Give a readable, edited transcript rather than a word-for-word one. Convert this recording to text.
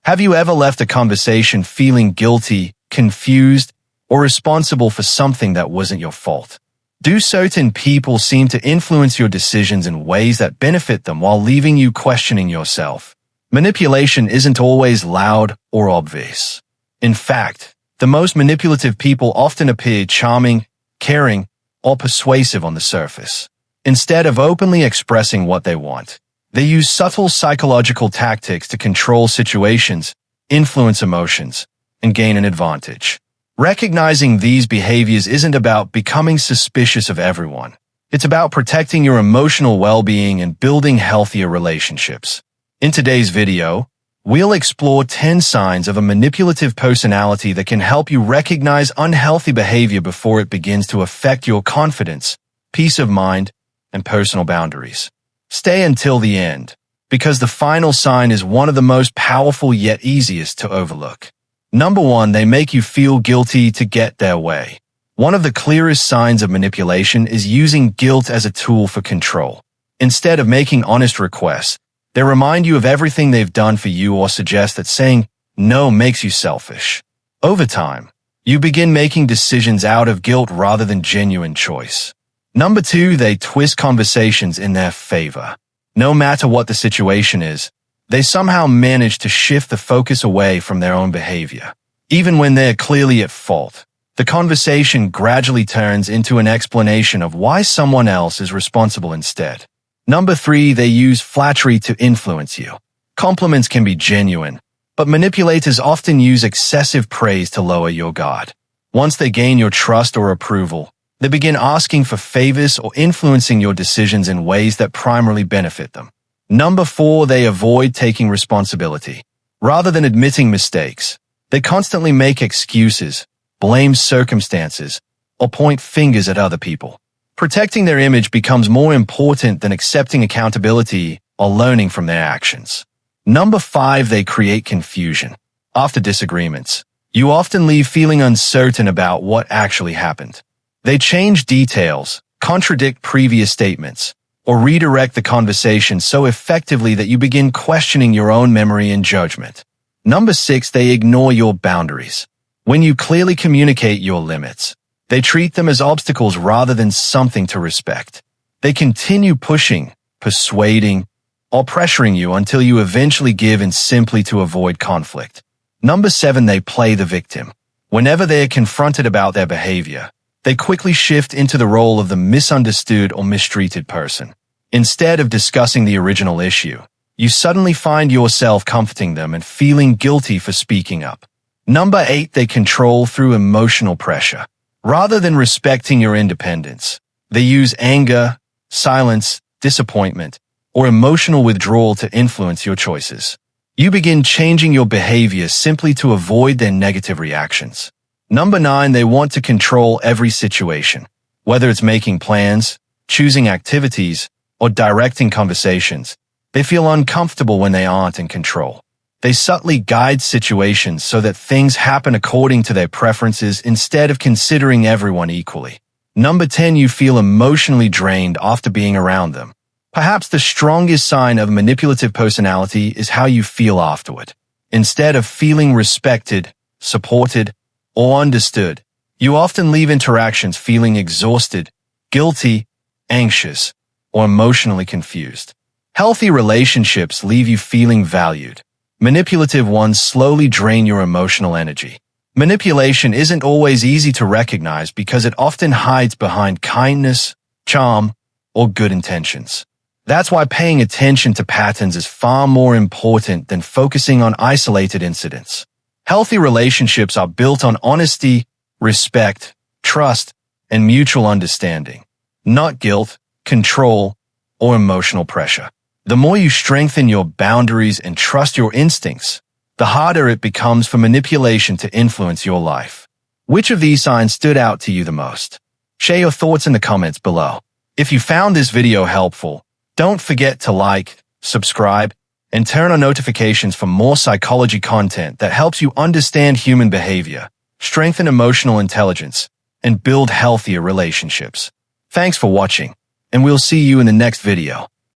Have you ever left a conversation feeling guilty, confused, or responsible for something that wasn't your fault? Do certain people seem to influence your decisions in ways that benefit them while leaving you questioning yourself? Manipulation isn't always loud or obvious. In fact, the most manipulative people often appear charming, caring, or persuasive on the surface. Instead of openly expressing what they want, they use subtle psychological tactics to control situations, influence emotions, and gain an advantage. Recognizing these behaviors isn't about becoming suspicious of everyone. It's about protecting your emotional well-being and building healthier relationships. In today's video, we'll explore 10 signs of a manipulative personality that can help you recognize unhealthy behavior before it begins to affect your confidence, peace of mind, and personal boundaries. Stay until the end, because the final sign is one of the most powerful yet easiest to overlook. Number 1, they make you feel guilty to get their way. One of the clearest signs of manipulation is using guilt as a tool for control. Instead of making honest requests, they remind you of everything they've done for you or suggest that saying no makes you selfish. Over time, you begin making decisions out of guilt rather than genuine choice. Number 2, they twist conversations in their favor. No matter what the situation is, they somehow manage to shift the focus away from their own behavior. Even when they're clearly at fault, the conversation gradually turns into an explanation of why someone else is responsible instead. Number 3, they use flattery to influence you. Compliments can be genuine, but manipulators often use excessive praise to lower your guard. Once they gain your trust or approval, they begin asking for favors or influencing your decisions in ways that primarily benefit them. Number 4, they avoid taking responsibility. Rather than admitting mistakes, they constantly make excuses, blame circumstances, or point fingers at other people. Protecting their image becomes more important than accepting accountability or learning from their actions. Number 5, they create confusion. After disagreements, you often leave feeling uncertain about what actually happened. They change details, contradict previous statements, or redirect the conversation so effectively that you begin questioning your own memory and judgment. Number 6, they ignore your boundaries. When you clearly communicate your limits, they treat them as obstacles rather than something to respect. They continue pushing, persuading, or pressuring you until you eventually give in simply to avoid conflict. Number 7, they play the victim. Whenever they are confronted about their behavior, they quickly shift into the role of the misunderstood or mistreated person. Instead of discussing the original issue, you suddenly find yourself comforting them and feeling guilty for speaking up. Number 8, they control through emotional pressure. Rather than respecting your independence, they use anger, silence, disappointment, or emotional withdrawal to influence your choices. You begin changing your behavior simply to avoid their negative reactions. Number 9, they want to control every situation. Whether it's making plans, choosing activities, or directing conversations, they feel uncomfortable when they aren't in control. They subtly guide situations so that things happen according to their preferences instead of considering everyone equally. Number 10, you feel emotionally drained after being around them. Perhaps the strongest sign of a manipulative personality is how you feel afterward. Instead of feeling respected, supported, or understood, you often leave interactions feeling exhausted, guilty, anxious, or emotionally confused. Healthy relationships leave you feeling valued. Manipulative ones slowly drain your emotional energy. Manipulation isn't always easy to recognize because it often hides behind kindness, charm, or good intentions. That's why paying attention to patterns is far more important than focusing on isolated incidents. Healthy relationships are built on honesty, respect, trust, and mutual understanding, not guilt, control, or emotional pressure. The more you strengthen your boundaries and trust your instincts, the harder it becomes for manipulation to influence your life. Which of these signs stood out to you the most? Share your thoughts in the comments below. If you found this video helpful, don't forget to like, subscribe, and turn on notifications for more psychology content that helps you understand human behavior, strengthen emotional intelligence, and build healthier relationships. Thanks for watching, and we'll see you in the next video.